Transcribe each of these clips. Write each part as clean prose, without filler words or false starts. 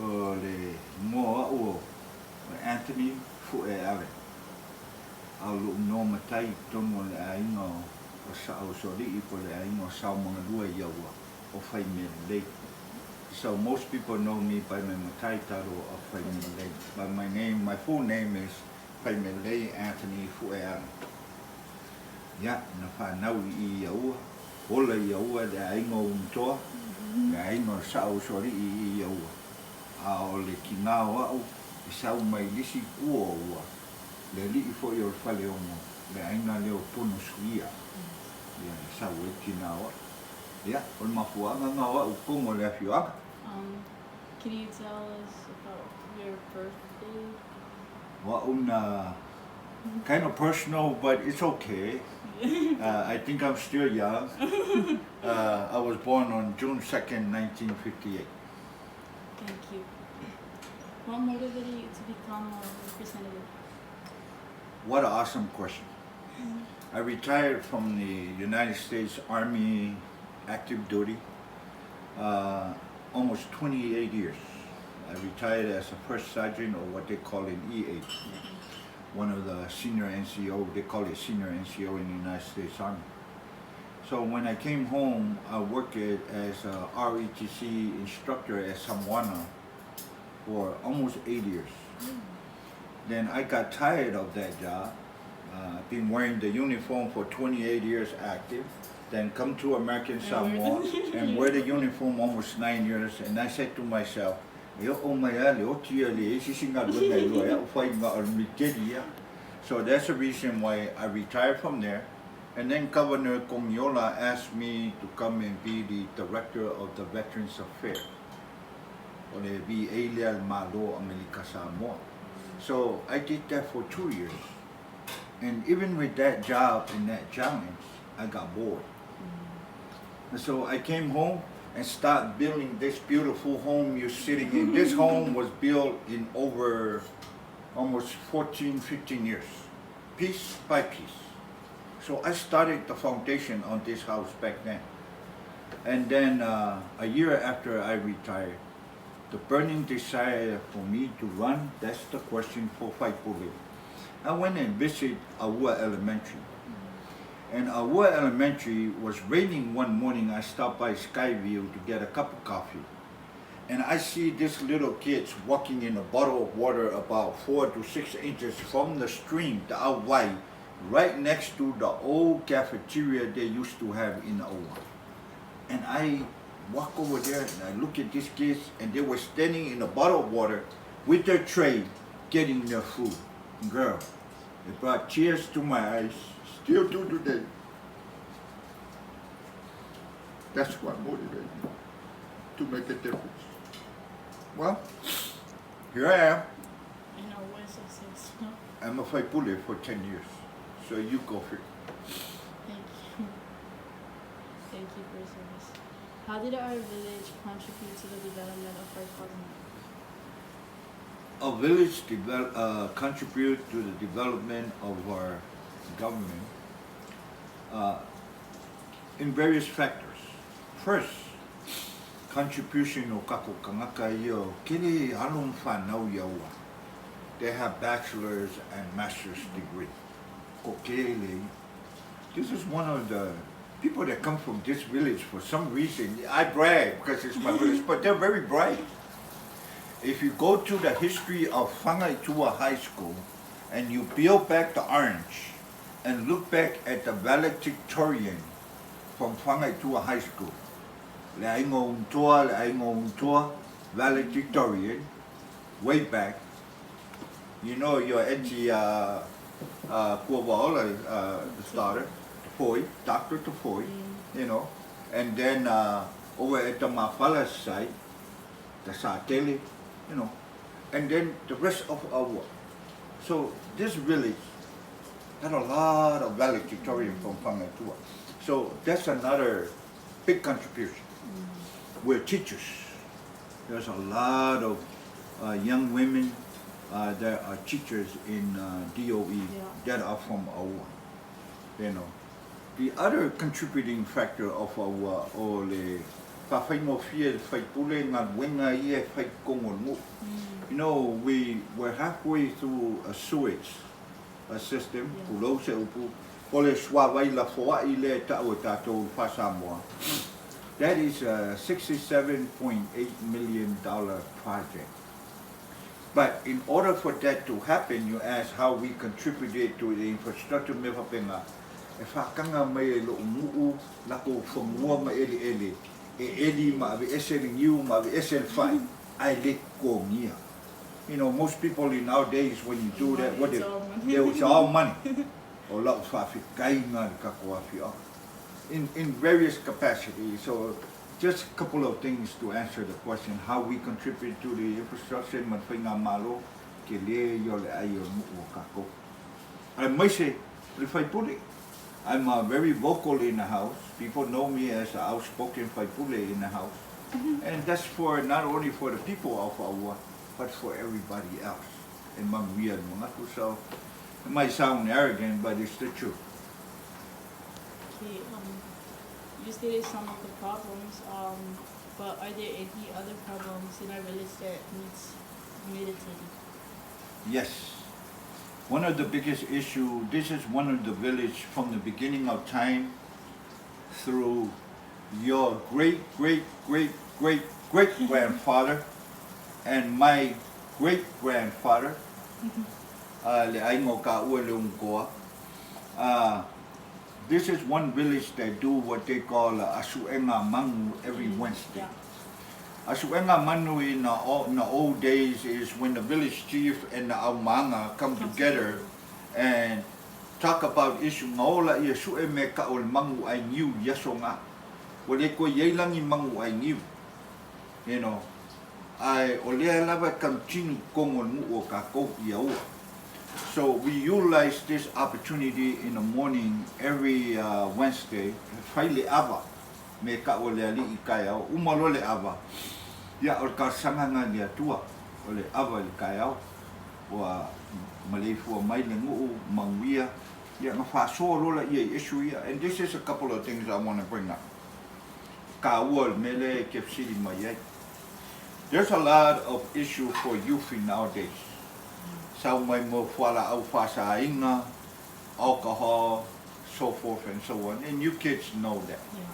o le moa o Anthony Faimealelei. Au lu no matai tomo le ainga o sao sori I po le ainga o sao mga lua I aua o Faimealelei. So most people know me by my matai taro of Faimealelei. But my full name is Faimealelei Anthony Faimealelei. Ya, na whanau I aua. Ola I aua le ainga o mtoa. Le ainga o sao sori I aua. A o le ki ngā o au. I sau mai lisi kua ua. Le li I fo I o whale ongo. Le ainga leo pono suia. Ya, sau e ki ngā o. Ya, o le mafuanga ngā o au kongo le awhiwaka. Can you tell us about your birthday? Well, kind of personal, but it's okay. I think I'm still young. I was born on June 2nd, 1958. Thank you. What motivated you to become a representative? What an awesome question. I retired from the United States Army active duty almost 28 years. I retired as a first sergeant, or what they call an EH. One of the senior NCO, they call it senior NCO in the United States Army. So when I came home, I worked as a RETC instructor at Samoana for almost 8 years. Then I got tired of that job. I've been wearing the uniform for 28 years active, then come to American Samoa and wear the uniform almost 9 years, and I said to myself, so that's the reason why I retired from there. And then Governor Komiola asked me to come and be the director of the Veterans Affairs, or the PaepaeUlupo'o Malo America Samoa. So I did that for 2 years. And even with that job and that challenge, I got bored. And so I came home and started building this beautiful home you're sitting in. This home was built in over almost 14, 15 years, piece by piece. So I started the foundation on this house back then. And then a year after I retired, the burning desire for me to run, that's the question for PaepaeUlupo'o. I went and visited Aua Elementary. And Aua Elementary was raining one morning. I stopped by Skyview to get a cup of coffee. And I see this little kids walking in a bottle of water about 4 to 6 inches from the stream, the Awai, right next to the old cafeteria they used to have in Aua. And I walk over there and I look at these kids, and they were standing in a bottle of water with their tray getting their food. Girl, it brought tears to my eyes, still do today. That's what motivated me to make a difference. Well, here I am. And what is success? I'm a PaepaeUlupo'o for 10 years, so you go figure. Thank you. Thank you for your service. How did our village contribute to the development of our government? A village contribute to the development of our government in various factors. First, contribution o kako kangaka iyo kini alum whanau yaua. They have bachelor's and master's degree. Kokele. This is one of the people that come from this village for some reason. I brag because it's my village, but they're very bright. If you go to the history of PaepaeUlupo'o High School and you peel back the orange and look back at the valedictorian from PaepaeUlupo'o High School, le aingo untoa, valedictorian, way back, you know your auntie Kuawaola, the starter, Tafoi, Dr. Tafoi, you know, and then over at the Mafala site, the Satele, you know, and then the rest of our. So this village had a lot of valedictorian from PaepaeUlupo'o. So that's another big contribution. We're teachers. There's a lot of young women that are teachers in DOE that are from Aua. You know, the other contributing factor of Aua, whawhaimofia whaipule ngā wenga i e whaikongo mu. You know, we were halfway through a sewage system, kulau se upu, ole swawai la foa i le ta'o tātou whasamoa. That is a $67.8 million project. But in order for that to happen, you ask how we contributed to the infrastructure me whapenga. E whakanga mai e lo umuu, lako whamua ma ele, e ma ave esel ngiu, ma ave esel whai, ai le ko ngia. You know, most people in our days, when you do that, what it's all money. O lau whawhikai ngā kakoa whia. In various capacities. So just a couple of things to answer the question, how we contribute to the infrastructure in Whainga Malo, ke le yo le ai o mu'u kako. I might say, Whaipule. I'm very vocal in the house. People know me as an outspoken Whaipule in the house. And that's for not only for the people of Aua, but for everybody else. And Manguia and Mangatu. So it might sound arrogant, but it's the truth. Okay, you stated some of the problems, but are there any other problems in our village that needs meditating? Yes. One of the biggest issues, this is one of the village from the beginning of time through your great-great-great-great-grandfather and my great-grandfather, this is one village that do what they call asuenga manu every Wednesday. Asuenga manu in the old days is when the village chief and the aumanga come together and talk about issue ngaola ia sue me ka ol mangu ai niu yasonga. Wale ko yeilangi mangu ai niu. You know, ai olea lava continue kongol mu o ka ko ia. So we utilize this opportunity in the morning every Wednesday. Faile ava me ka ole ali ikaya umalole ava. Ya or ka sanganga dia tua ole ava ikaya wa malefu mai le ngu manguia ya nga fa so rola ia issue ia. And this is a couple of things I want to bring up. Ka wol mele kepsili mai. There's a lot of issue for youth in nowadays. Sau mai mo whala au whasainga, alcohol, so forth and so on. And you kids know that. Yeah.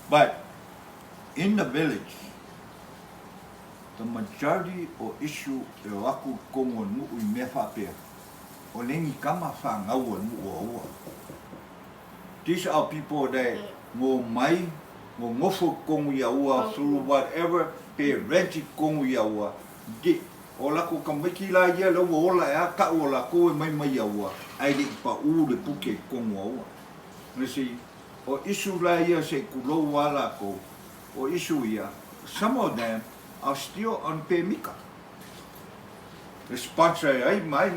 But in the village, the majority of issue e waku kongo nui me whapea. O lengi kama whangaua nuua. These are people that ngō mai, ngō ngofo kongo ia ua through whatever, pe renti kongo ia ua. O lako ka miki la ia lau ola e a ka o lako e mai aua. Ai le pa u le puke kongo aua. Nisi, o isu la ia se kulou a lako, o isu ia, some of them are still on PaepaeUlupo'o. The sponsor ai mai,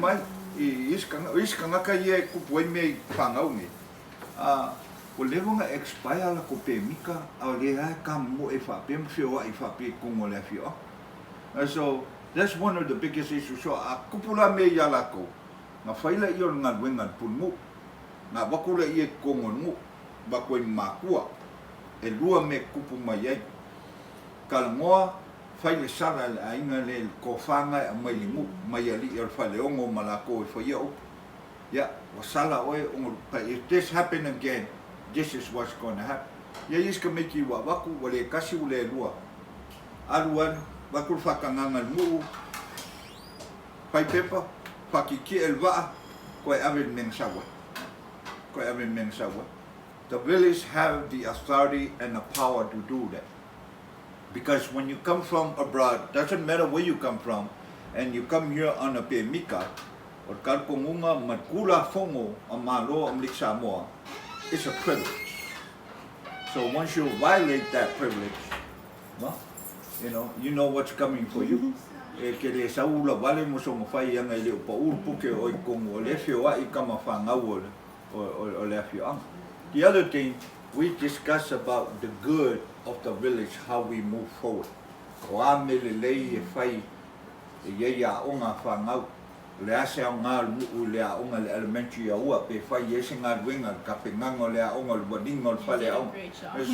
iskanga ia kupuai mei whangau me. O lewanga expire la ko PaepaeUlupo'o, au le ai ka mo e whapem whioa i whape kongo le whioa. So, that's one of the biggest issues. So, a kupula me ia lako, ngā whaila i o ngā wenga pulmu, ngā wakula i e kongo ngu, wako i makua, e lua me kupu mai ai. Kalangoa, whaile sara le ainga le kofanga a mai lingu, mai ali i o whaile ongo malako e whaia o. Yeah, wasala oe, but if this happen again, this is what's going to happen. Ia iska meki wa waku, wale kasi ule lua. Aluan, wakul whakanganga muu, pai pepa, whakiki el waa, koe awen mengsawa. Koe awen mengsawa. The village have the authority and the power to do that. Because when you come from abroad, doesn't matter where you come from, and you come here on a PaepaeUlupo'o, or kalkongunga matkula fongo amalo amlik Samoa, it's a privilege. So once you violate that privilege, well, you know what's coming for you. Kere saula vale mo so mafai anga ile PaepaeUlupo'o o kongo le fioa I kama whangau o le fioa. The other thing, we discuss about the good of the village, how we move forward. O Faimealelei e whai e ia onga whangau, le ase au ngā lumu le aonga le elementary a ua pe whai ese ngā ruenga ka pe ngango le aonga le wadingo le whale au.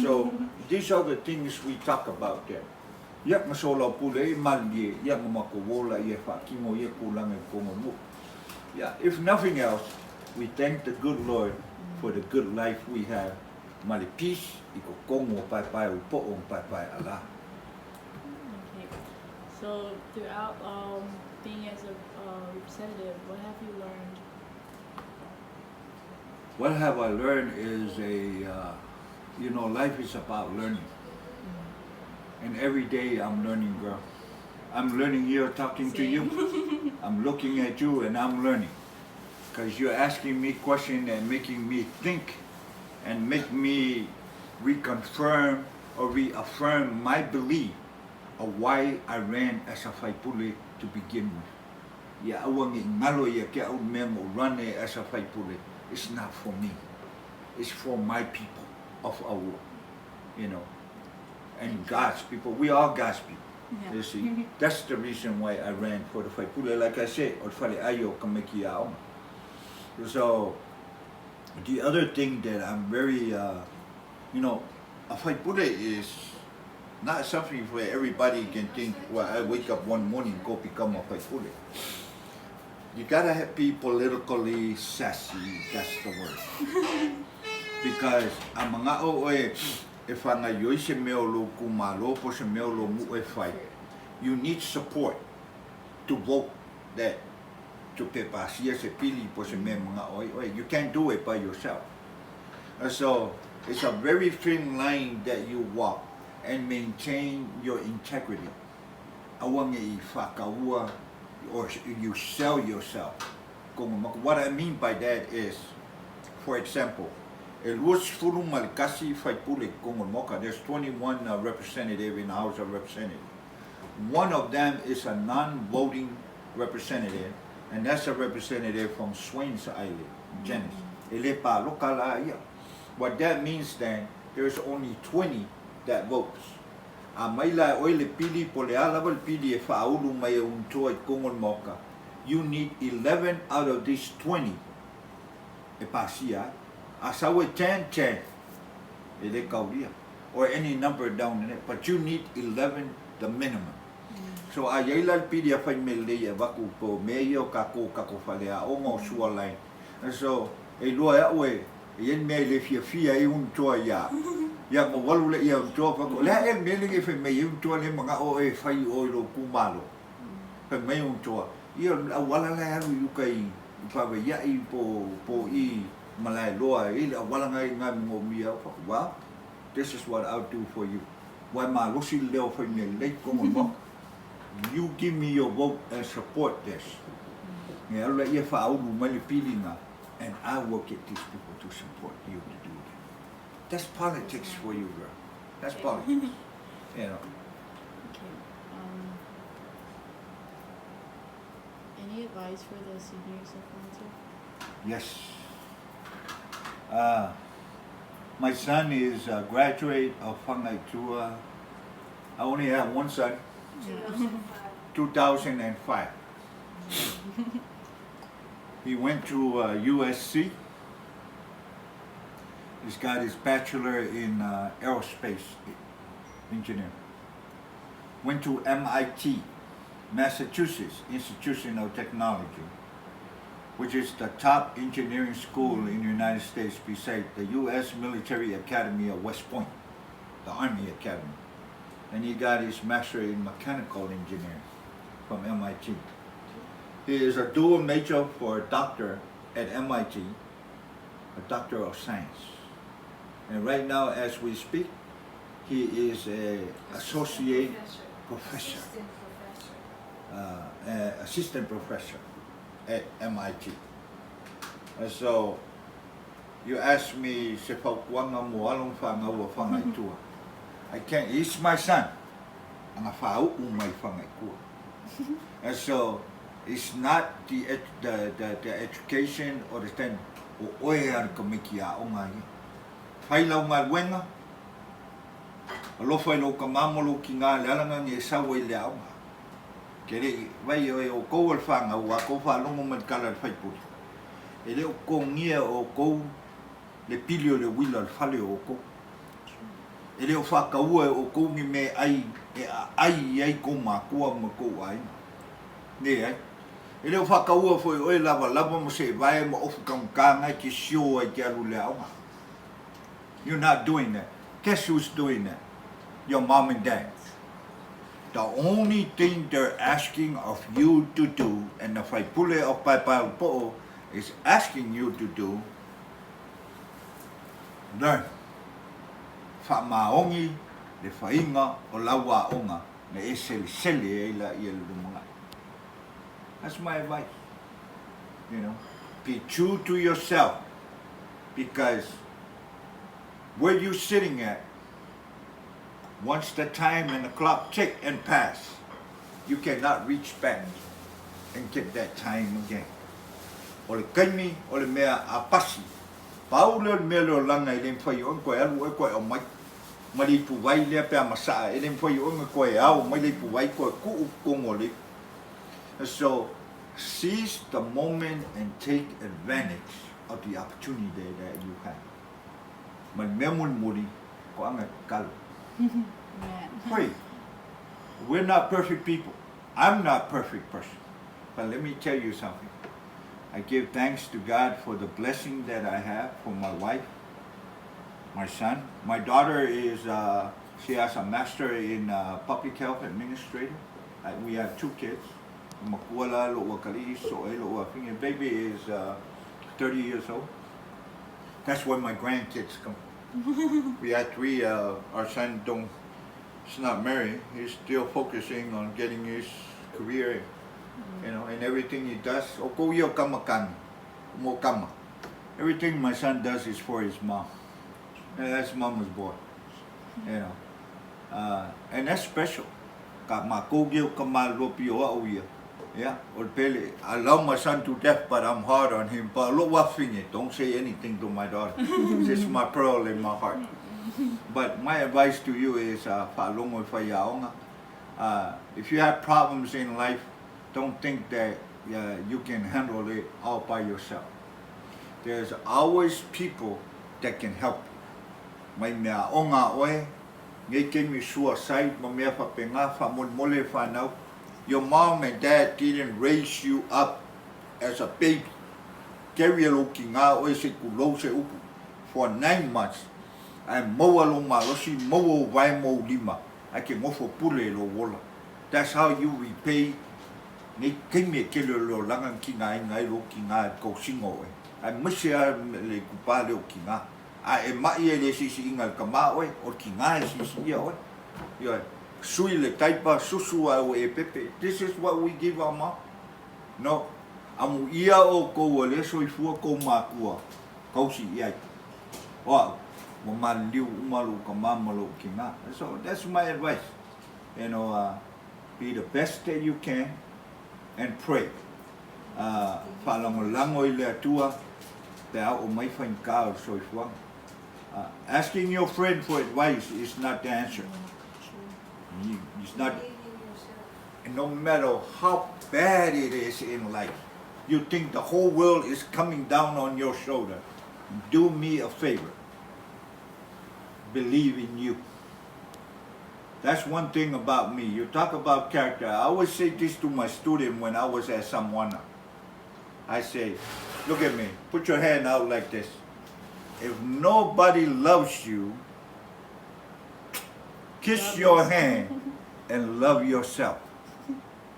So these are the things we talk about there. Ia masola pule e mali ia mako wola ia whakimo ia kulanga kongo mu. Yeah, if nothing else, we thank the good Lord for the good life we have. Mali peace iko kongo PaepaeUlupo'o PaepaeAlelei. Okay. So throughout being as a representative, what have you learned? What have I learned is life is about learning. And every day I'm learning, girl. I'm learning here talking to you. I'm looking at you and I'm learning. Because you're asking me questions and making me think and make me reconfirm or reaffirm my belief of why I ran as a Faipule to begin with. Ya awangi ngalo ya ke au memo run as a Faipule. It's not for me. It's for my people of our, and God's people. We are God's people. Yeah. You see, that's the reason why I ran for the Faipule. Like I said, or fale ayo kameki ao. So the other thing that I'm very, a Faipule is not something where everybody can think, well, I wake up one morning, go become a Faipule. You gotta be politically sassy, that's the word. Because ang mga oe, if ang ayoy se meolo kumalo po se meolo mu e fight, you need support to vote that to pepasia se pili po se me mga oe. You can't do it by yourself. So it's a very thin line that you walk and maintain your integrity. Awang e whakaua or you sell yourself. What I mean by that is, for example, there's 21 representatives in the House of Representatives. One of them is a non-voting representative, and that's a representative from Swains Island, Janice. What that means then, there's only 20 that votes. You need 11 out of these 20. Asawe 10, or any number down in it, but you need 11, the minimum. So ayayla pidia Faimealelei vaku po meyo kako falea ongo sualai. And so e loa we yen me le fia un toa ya mo walu le ya toa pa la e me le fe me un toa le mga o e fai o lo kumalo. Pe me un toa. Ia wala la alu yukai pa ve ya I po I malai loa I wala ngai mo mia wa. This is what I'll do for you. Why ma losi leo Faimealelei kongo mo. You give me your vote and support this. And I will get these people to support you to do it. That's politics for you, girl. That's politics. Okay. Any advice for the seniors of Frontier? Yes. My son is a graduate of Whangaitua. I only have one son. 2005. He went to USC. He's got his bachelor in aerospace engineering. Went to MIT, Massachusetts Institution of Technology, which is the top engineering school in the United States beside the U.S. Military Academy of West Point, the Army Academy. And he got his master in mechanical engineering from MIT. He is a dual major for a doctor at MIT, a doctor of science. And right now, as we speak, he is an associate professor, assistant professor at MIT. And so, you ask me, I can't, he's my son. And so it's not the education or the thing o oe kamikia o ngai. Whailau ngā wenga, alo whailo ka mamolo ki ngā lealanga ni e sawa I lea o ngā. Kere vai o kou al whanga ua kou whalongo man kala whaipuri. E leo ko ngia o kou le pili o le wila al whale o kou. E leo whakaua o kou ni me ai ai kou makua ma kou ai. Ne ai. E leo whakaua foi oe lava mo se vai mo ofu kaunga ki sio ai ki alu le aunga. You're not doing that. Guess who's doing that? Your mom and dad. The only thing they're asking of you to do, and the Faipule of PaepaeUlupo'o is asking you to do, learn. Whamaongi le whainga o lawa onga na e sele e la i lumunga. That's my advice. You know, be true to yourself, because where you're sitting at, once the time and the clock tick and pass, you cannot reach back and get that time again. O le kaimi, o le mea apasi. Paule o mea leo langa i lem whai on koe alu e koe o mai. Mali pu wai lea pea masaa, e lem whai on koe au, mai le pu wai koe kuu kongo le. So, seize the moment and take advantage of the opportunity that you have. Man mea muri, ko anga kalu. Wait, we're not perfect people. I'm not a perfect person. But let me tell you something. I give thanks to God for the blessing that I have for my wife, my son. My daughter is, she has a master in public health administrator. We have 2 kids. Baby is 30 years old. That's where my grandkids come. We had 3, our son he's not married, he's still focusing on getting his career, you know, and everything he does. Everything my son does is for his mom. And that's mama's boy, you know. And that's special. Yeah, I love my son to death, but I'm hard on him. But don't say anything to my daughter. This is my pearl in my heart. But my advice to you is, if you have problems in life, don't think that you can handle it all by yourself. There's always people that can help you. May mea onga oe, ngay kemi suicide, mamea whapenga, whamon whanau. Your mom and dad didn't raise you up as a baby. For 9 months. And that's how you repay. I miss le kupale o kinga. I mai le sisi ingal kamawe or kinga sisi oe. Sui le taipa susu au e pepe. This is what we give our mom. No. Amu ia o ko le soifua ko makua. Kausi iai. Wow. Mamaliu umalu kamamalo kinga. So that's my advice. You know, be the best that you can and pray. Palangolango i le atua. Te au o mai whain kao soifua. Asking your friend for advice is not the answer. It's not, no matter how bad it is in life, you think the whole world is coming down on your shoulder. Do me a favor. Believe in you. That's one thing about me. You talk about character. I always say this to my student when I was at Samoana. I say, look at me. Put your hand out like this. If nobody loves you, kiss your hand and love yourself.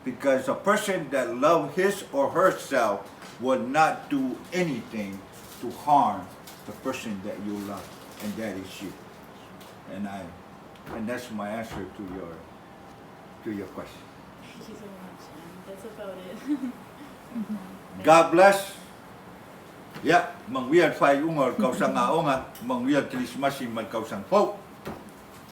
Because a person that loves his or herself will not do anything to harm the person that you love, and that is you. And that's my answer to your question. Thank you so much. That's about it. God bless. Yeah, mangwian fai ungar kau sang aonga, mangwian Christmas man kau sang fau.